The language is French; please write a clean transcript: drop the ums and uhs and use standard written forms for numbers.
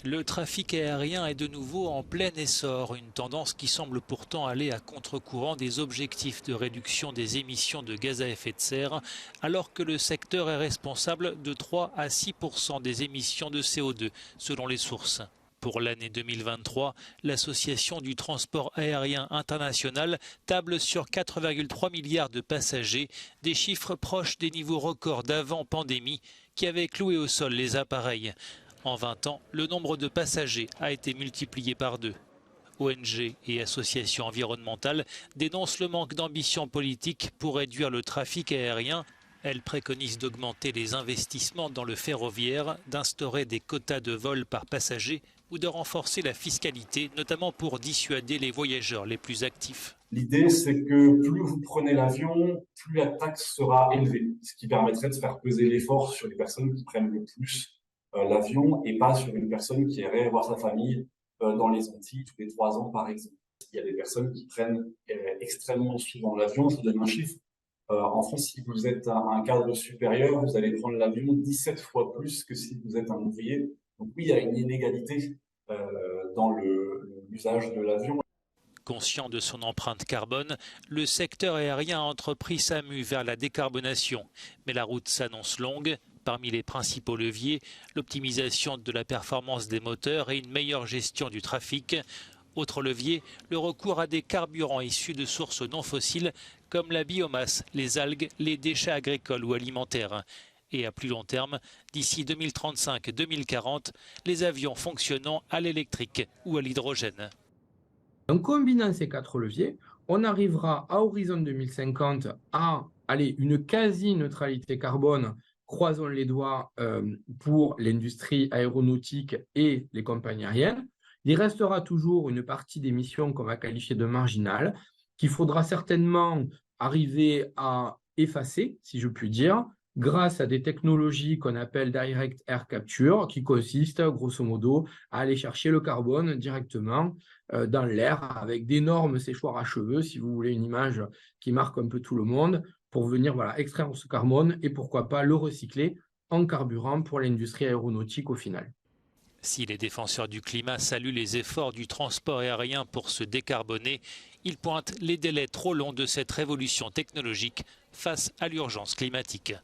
Le trafic aérien est de nouveau en plein essor, une tendance qui semble pourtant aller à contre-courant des objectifs de réduction des émissions de gaz à effet de serre, alors que le secteur est responsable de 3 à 6% des émissions de CO2, selon les sources. Pour l'année 2023, l'Association du transport aérien international table sur 4,3 milliards de passagers, des chiffres proches des niveaux records d'avant pandémie qui avaient cloué au sol les appareils. En 20 ans, le nombre de passagers a été multiplié par 2. ONG et associations environnementales dénoncent le manque d'ambition politique pour réduire le trafic aérien. Elles préconisent d'augmenter les investissements dans le ferroviaire, d'instaurer des quotas de vol par passager ou de renforcer la fiscalité, notamment pour dissuader les voyageurs les plus actifs. L'idée, c'est que plus vous prenez l'avion, plus la taxe sera élevée, ce qui permettrait de faire peser l'effort sur les personnes qui prennent le plus l'avion et pas sur une personne qui irait voir sa famille dans les Antilles tous les 3 ans, par exemple. Il y a des personnes qui prennent extrêmement souvent l'avion. Je vous donne un chiffre. En France, si vous êtes un cadre supérieur, vous allez prendre l'avion 17 fois plus que si vous êtes un ouvrier. Donc oui, il y a une inégalité dans l'usage de l'avion. Conscient de son empreinte carbone, le secteur aérien a entrepris sa mue vers la décarbonation. Mais la route s'annonce longue. Parmi les principaux leviers, l'optimisation de la performance des moteurs et une meilleure gestion du trafic. Autre levier, le recours à des carburants issus de sources non fossiles comme la biomasse, les algues, les déchets agricoles ou alimentaires. Et à plus long terme, d'ici 2035-2040, les avions fonctionnant à l'électrique ou à l'hydrogène. En combinant ces 4 leviers, on arrivera à horizon 2050 à une quasi-neutralité carbone, croisons les doigts pour l'industrie aéronautique et les compagnies aériennes. Il restera toujours une partie d'émissions qu'on va qualifier de marginales, qu'il faudra certainement arriver à effacer, si je puis dire, grâce à des technologies qu'on appelle Direct Air Capture, qui consistent, grosso modo, à aller chercher le carbone directement dans l'air avec d'énormes séchoirs à cheveux, si vous voulez une image qui marque un peu tout le monde, pour venir extraire ce carbone et pourquoi pas le recycler en carburant pour l'industrie aéronautique au final. Si les défenseurs du climat saluent les efforts du transport aérien pour se décarboner, ils pointent les délais trop longs de cette révolution technologique face à l'urgence climatique.